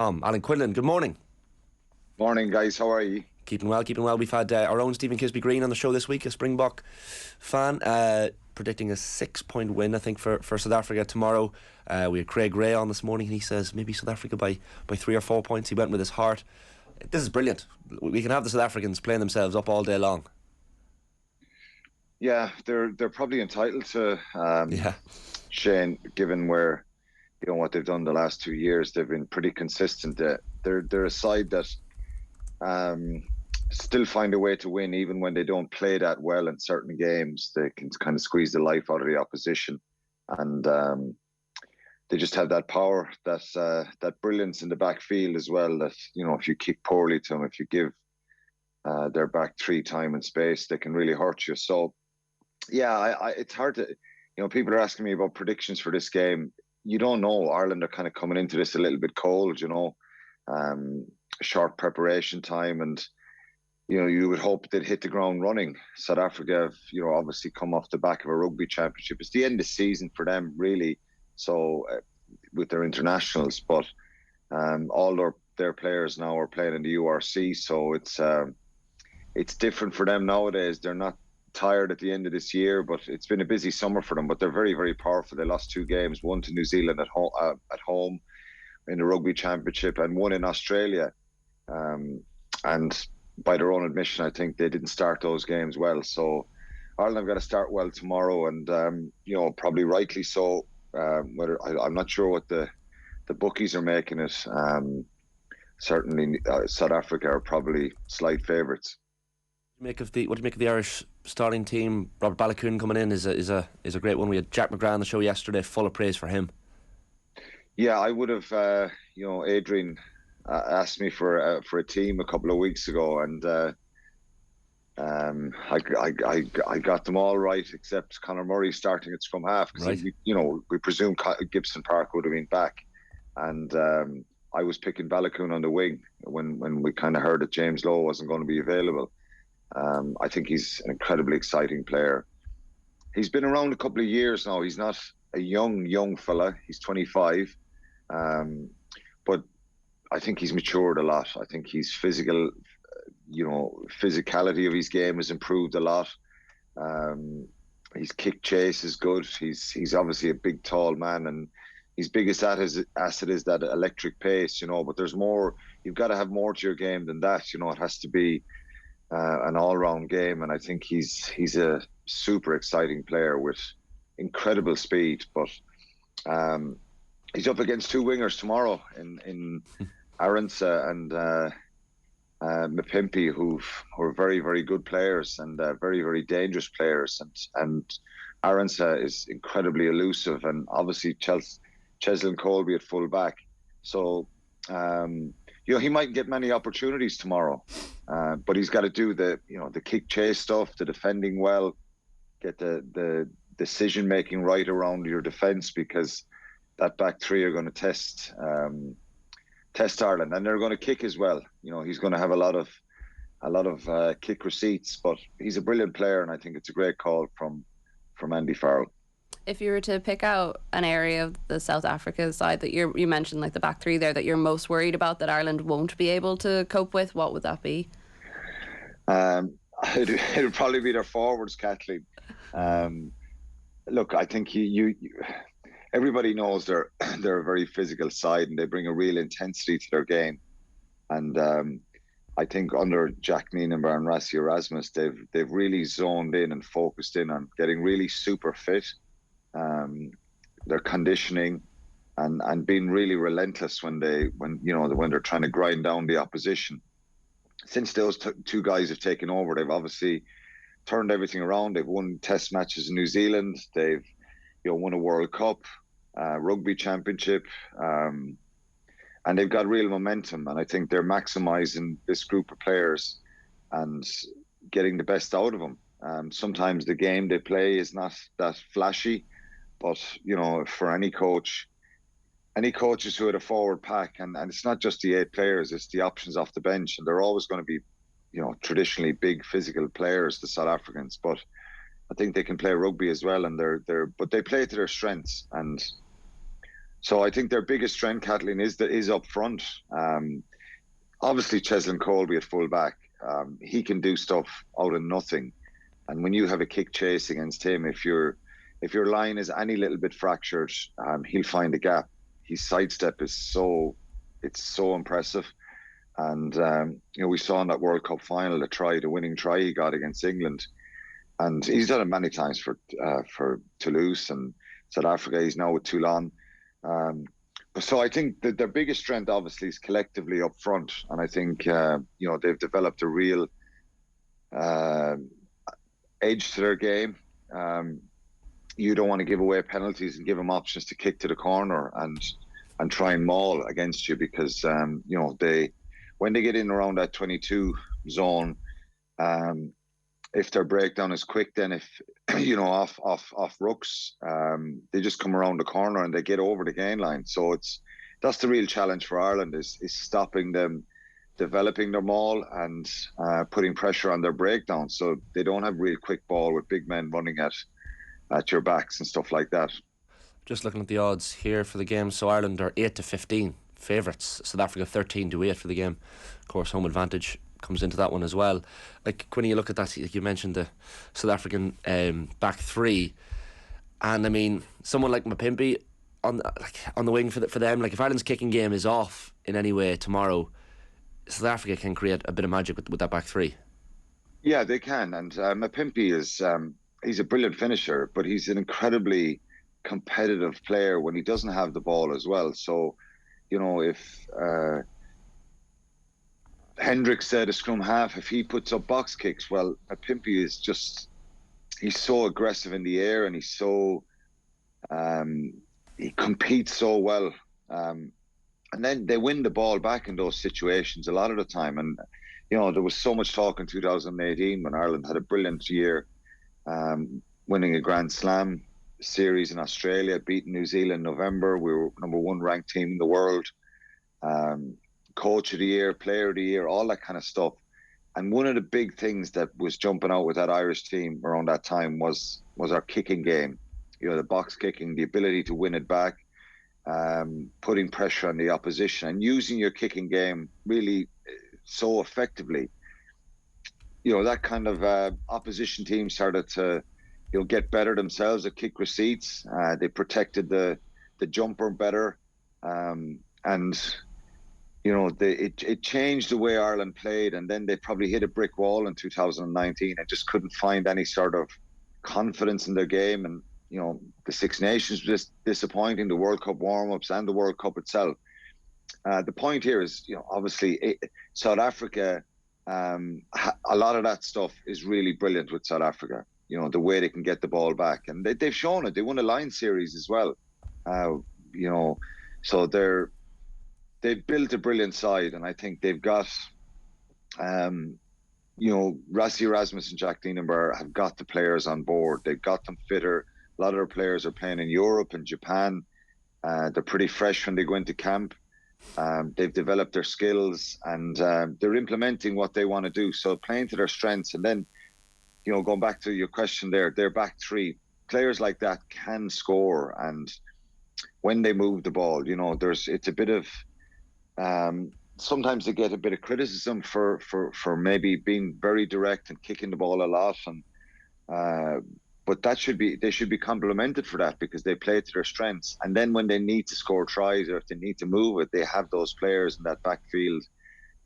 Alan Quinlan, good morning. Morning, guys. How are you? Keeping well. We've had our own Stephen Kisby-Green on the show this week, a Springbok fan, predicting a 6-point win, I think, for South Africa tomorrow. We had Craig Ray on this morning, and he says maybe South Africa by 3 or 4 points. He went with his heart. This is brilliant. We can have the South Africans playing themselves up all day long. Yeah, they're probably entitled to Shane, given where what they've done the last 2 years. They've been pretty consistent. They're a side that still find a way to win, even when they don't play that well in certain games. They can kind of squeeze the life out of the opposition, and they just have that power, that brilliance in the backfield as well. That if you kick poorly to them, if you give their back three time and space, they can really hurt you. So, yeah, it's hard to. People are asking me about predictions for this game. You don't know. Ireland are kind of coming into this a little bit cold. Short preparation time, and you would hope they'd hit the ground running. South Africa have obviously come off the back of a rugby championship. It's the end of the season for them, really. So with their internationals, but all their players now are playing in the URC, so it's different for them nowadays. They're not tired at the end of this year, but it's been a busy summer for them. But they're very, very powerful. They lost 2 games, one to New Zealand at home in the rugby championship, and one in Australia. And by their own admission, I think they didn't start those games well. So Ireland have got to start well tomorrow, and probably rightly so. I'm not sure what the bookies are making it. Certainly, South Africa are probably slight favourites. What do you make of the Irish starting team? Robert Baloucoune coming in is a great one. We had Jack McGrath on the show yesterday, full of praise for him. Yeah, I would have. Adrian asked me for a team a couple of weeks ago, and I got them all right except Conor Murray starting at scrum half, because we presume Gibson Park would have been back, and I was picking Baloucoune on the wing when we kind of heard that James Lowe wasn't going to be available. I think he's an incredibly exciting player. He's been around a couple of years now. He's not a young fella. He's 25, but I think he's matured a lot. I think he's physicality of his game has improved a lot. His kick chase is good. He's obviously a big, tall man, and his biggest asset is that electric pace, but there's more. You've got to have more to your game than that. It has to be an all-round game, and I think he's a super exciting player with incredible speed. But he's up against 2 wingers tomorrow in Arendse and Mapimpi, who are very, very good players and very, very dangerous players. And Arendse is incredibly elusive, and obviously Cheslin Colby at full back. So he might get many opportunities tomorrow, but he's got to do the kick chase stuff, the defending well, get the decision making right around your defence, because that back three are going to test Ireland, and they're going to kick as well. He's going to have a lot of kick receipts, but he's a brilliant player, and I think it's a great call from Andy Farrell. If you were to pick out an area of the South Africa side that you mentioned, like the back three there, that you're most worried about that Ireland won't be able to cope with, what would that be? It'd probably be their forwards, Kathleen. Look, I think everybody knows they're a very physical side, and they bring a real intensity to their game. And I think under Jack Nienaber and Rassie Erasmus, they've really zoned in and focused in on getting really super fit. Their conditioning and being really relentless when they're trying to grind down the opposition. Since those 2 guys have taken over, they've obviously turned everything around. They've won test matches in New Zealand. They've won a World Cup, rugby championship, and they've got real momentum. And I think they're maximising this group of players and getting the best out of them. Sometimes the game they play is not that flashy, but for any coaches who had a forward pack, and it's not just the 8 players, it's the options off the bench, and they're always going to be traditionally big physical players, the South Africans, but I think they can play rugby as well, and but they play to their strengths. And So I think their biggest strength, Kathleen, is up front. Obviously, Cheslin Colby at full back, he can do stuff out of nothing. And when you have a kick chase against him, if your line is any little bit fractured, he'll find a gap. His sidestep is so impressive. And we saw in that World Cup final the winning try he got against England, and he's done it many times for Toulouse and South Africa. He's now with Toulon. So I think that their biggest strength, obviously, is collectively up front, and I think they've developed a real edge to their game. You don't want to give away penalties and give them options to kick to the corner and try and maul against you, because when they get in around that 22 zone, if their breakdown is quick, then if off rucks, they just come around the corner and they get over the gain line. So that's the real challenge for Ireland, is stopping them developing their maul and putting pressure on their breakdown, so they don't have real quick ball with big men running at your backs and stuff like that. Just looking at the odds here for the game, so Ireland are 8-15 favourites, South Africa 13-8 for the game. Of course, home advantage comes into that one as well. Like, Quinny, you look at that, you mentioned the South African back three, and I mean, someone like Mapimpi on the wing for them. Like, if Ireland's kicking game is off in any way tomorrow, South Africa can create a bit of magic with that back three. Yeah, they can. And Mapimpi is he's a brilliant finisher, but he's an incredibly competitive player when he doesn't have the ball as well. So, if Hendricks said a scrum half, if he puts up box kicks, well, Mapimpi is he's so aggressive in the air, and he's so he competes so well. And then they win the ball back in those situations a lot of the time. And, there was so much talk in 2018 when Ireland had a brilliant year, winning a Grand Slam series in Australia, beating New Zealand in November. We were #1 ranked team in the world. Coach of the year, player of the year, all that kind of stuff. And one of the big things that was jumping out with that Irish team around that time was our kicking game. The box kicking, the ability to win it back, putting pressure on the opposition and using your kicking game really so effectively. That kind of opposition team started to get better themselves at kick receipts. They protected the jumper better, and it changed the way Ireland played. And then they probably hit a brick wall in 2019 and just couldn't find any sort of confidence in their game. And the Six Nations was disappointing, the World Cup warm-ups and the World Cup itself. The point here is, obviously, South Africa, a lot of that stuff is really brilliant with South Africa. The way they can get the ball back. And they've shown it. They won a line series as well. So they've built a brilliant side. And I think they've got, Rassie Erasmus and Jack Dienenberg have got the players on board. They've got them fitter. A lot of their players are playing in Europe and Japan. They're pretty fresh when they go into camp. They've developed their skills, and they're implementing what they want to do. So playing to their strengths. And then, going back to your question there, their back three, players like that can score. And when they move the ball, it's a bit of, sometimes they get a bit of criticism for maybe being very direct and kicking the ball a lot. And, but they should be complimented for that, because they play to their strengths. And then when they need to score tries, or if they need to move it, they have those players in that backfield.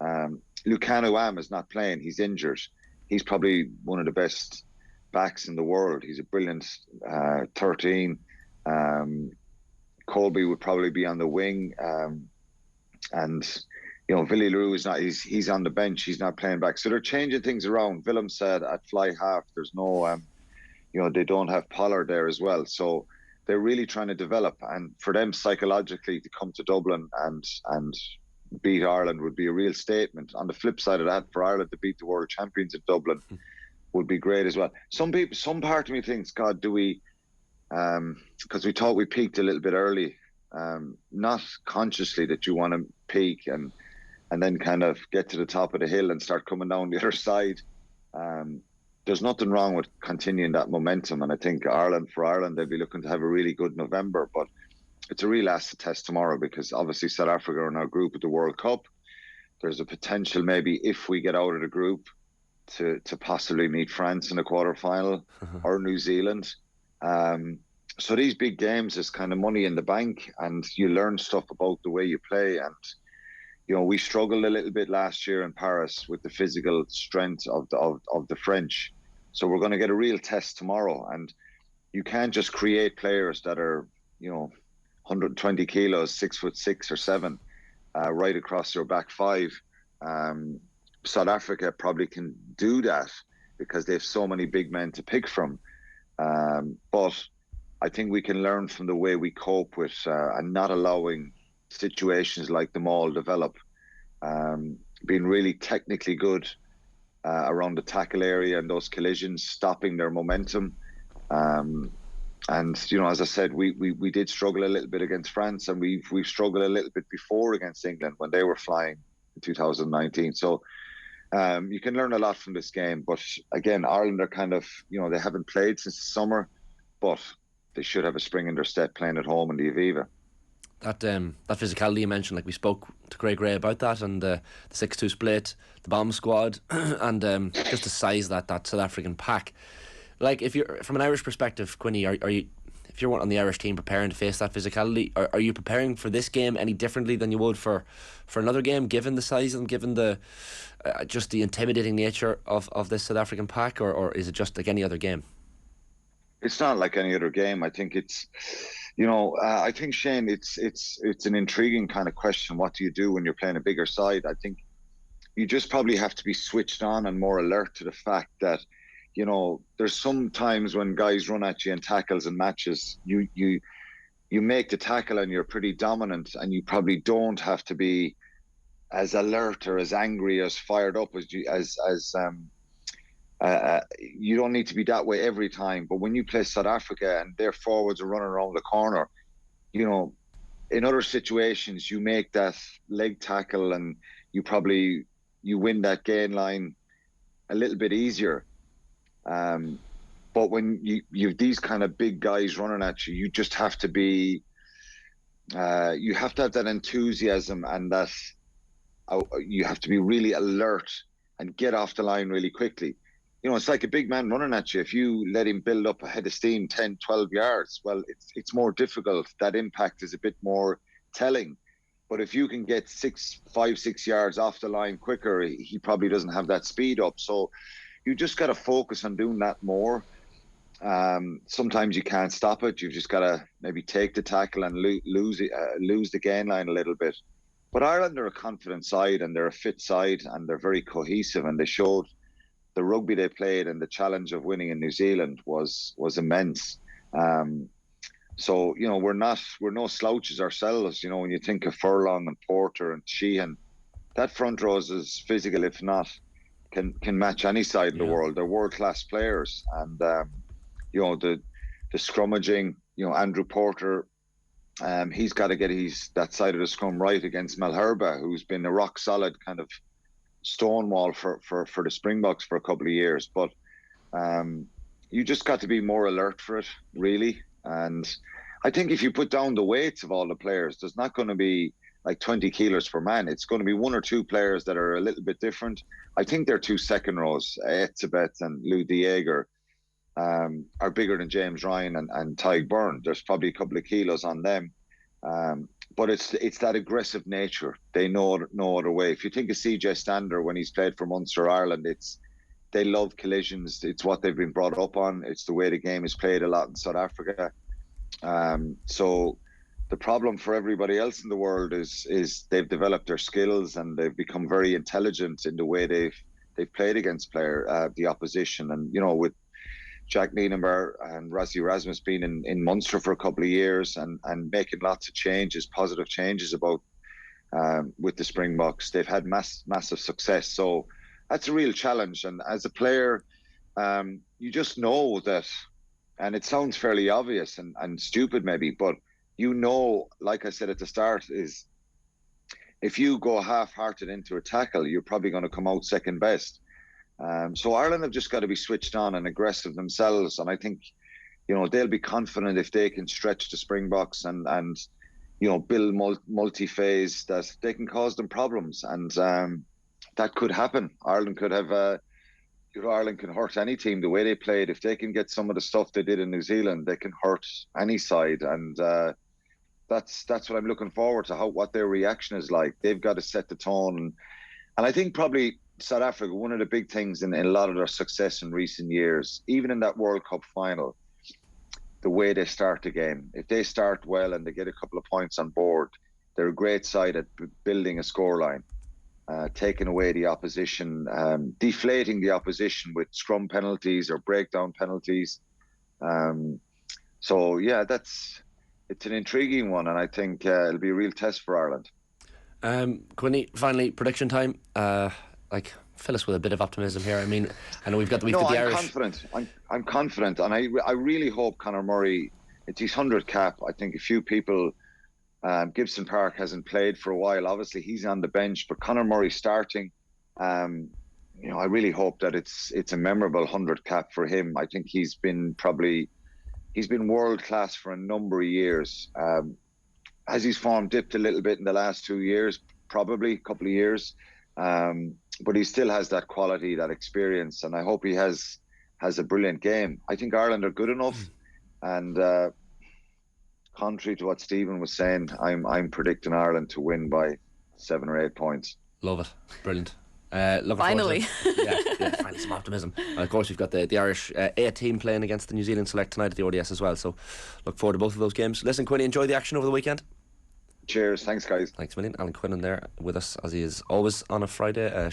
Lucano Am is not playing. He's injured. He's probably one of the best backs in the world. He's a brilliant 13. Colby would probably be on the wing. And Willie Leroux is not. He's on the bench. He's not playing back. So they're changing things around. Willem said at fly half, there's no... they don't have Pollard there as well. So they're really trying to develop. And for them psychologically to come to Dublin and beat Ireland would be a real statement. On the flip side of that, for Ireland to beat the world champions at Dublin would be great as well. Some part of me thinks, God, do we, because we thought we peaked a little bit early, not consciously that you want to peak and then kind of get to the top of the hill and start coming down the other side. There's nothing wrong with continuing that momentum. And I think for Ireland, they'll be looking to have a really good November. But it's a real acid test tomorrow, because obviously South Africa are in our group at the World Cup. There's a potential, maybe if we get out of the group, to possibly meet France in a quarterfinal or New Zealand. So these big games is kind of money in the bank, and you learn stuff about the way you play. And we struggled a little bit last year in Paris with the physical strength of the French. So we're going to get a real test tomorrow, and you can't just create players that are 120 kilos, 6'6" or 7, right across your back five. South Africa probably can do that because they have so many big men to pick from. But I think we can learn from the way we cope with and not allowing situations like the maul develop. Being really technically good around the tackle area and those collisions, stopping their momentum. And as I said, we did struggle a little bit against France, and we've struggled a little bit before against England when they were flying in 2019. So you can learn a lot from this game. But again, Ireland are kind of, they haven't played since the summer, but they should have a spring in their step playing at home in the Aviva. That physicality you mentioned, like we spoke to Craig Gray about that, and the 6-2 split, the bomb squad, and just the size that South African pack. Like, if you're from an Irish perspective, Quinny, are you, if you're on the Irish team preparing to face that physicality, are you preparing for this game any differently than you would for another game, given the size and given the just the intimidating nature of this South African pack, or is it just like any other game? It's not like any other game. I think it's, I think, Shane, it's an intriguing kind of question. What do you do when you're playing a bigger side? I think you just probably have to be switched on and more alert to the fact that, there's some times when guys run at you in tackles and matches, you make the tackle and you're pretty dominant, and you probably don't have to be as alert or as angry, as fired up as you don't need to be that way every time. But when you play South Africa and their forwards are running around the corner, in other situations you make that leg tackle and you win that gain line a little bit easier. But when you've these kind of big guys running at you, you just have to be, you have to have that enthusiasm, and that you have to be really alert and get off the line really quickly. It's like a big man running at you. If you let him build up a head of steam 10, 12 yards, well, it's more difficult. That impact is a bit more telling. But if you can get 5, 6 yards off the line quicker, he probably doesn't have that speed up. So you just got to focus on doing that more. Sometimes you can't stop it. You've just got to maybe take the tackle and lose the gain line a little bit. But Ireland are a confident side, and they're a fit side, and they're very cohesive, and they showed the rugby they played, and the challenge of winning in New Zealand was immense. So we're no slouches ourselves. When you think of Furlong and Porter and Sheehan, that front row is as physical, if not can match any side in the world. They're world class players, and the scrummaging. Andrew Porter, he's got to get that side of the scrum right against Malherbe, who's been a rock solid kind of stonewall for the Springboks for a couple of years. But you just got to be more alert for it, really. And I think if you put down the weights of all the players, there's not going to be like 20 kilos per man. It's going to be one or two players that are a little bit different. I think their 2 second rows, Etzebeth and Lou De Jager, are bigger than James Ryan and Tyg Byrne. There's probably a couple of kilos on them. But it's that aggressive nature. They know no other way. If you think of CJ Stander when he's played for Munster Ireland, they love collisions. It's what they've been brought up on. It's the way the game is played a lot in South Africa. So the problem for everybody else in the world is they've developed their skills, and they've become very intelligent in the way they've played against the opposition. And with Jack Nienaber and Rassie Erasmus being in Munster for a couple of years and making lots of changes, positive changes about with the Springboks, they've had massive success. So that's a real challenge. And as a player, you just know that, and it sounds fairly obvious and stupid maybe, but like I said at the start, is if you go half-hearted into a tackle, you're probably going to come out second best. So Ireland have just got to be switched on and aggressive themselves. And I think, they'll be confident if they can stretch the Springboks and build multi-phase, that they can cause them problems. And that could happen. Ireland could have Ireland can hurt any team the way they played. If they can get some of the stuff they did in New Zealand, they can hurt any side. And that's what I'm looking forward to, what their reaction is like. They've got to set the tone. And I think probably South Africa, one of the big things in a lot of their success in recent years, even in that World Cup final, the way they start the game. If they start well and they get a couple of points on board, they're a great side at building a scoreline, taking away the opposition, deflating the opposition with scrum penalties or breakdown penalties. So yeah, it's an intriguing one, and I think it'll be a real test for Ireland. Quinny, finally, prediction time. Fill us with a bit of optimism here. I mean, I know we've got the Irish. I'm confident, and I really hope Conor Murray. It's his 100th cap. I think a few people. Gibson Park hasn't played for a while. Obviously, he's on the bench, but Conor Murray starting. I really hope that it's a memorable 100 cap for him. I think he's been world class for a number of years. Has his form dipped a little bit in the last 2 years? Probably a couple of years. But he still has that quality, that experience, and I hope he has a brilliant game. I think Ireland are good enough, and contrary to what Stephen was saying, I'm predicting Ireland to win by 7 or 8 points. Love it, brilliant. Finally. Finally some optimism. And of course, we've got the Irish A team playing against the New Zealand select tonight at the ODS as well. So look forward to both of those games. Listen, Quinny, enjoy the action over the weekend. Cheers, thanks guys. Thanks a million. Alan Quinlan there with us, as he is always on a Friday.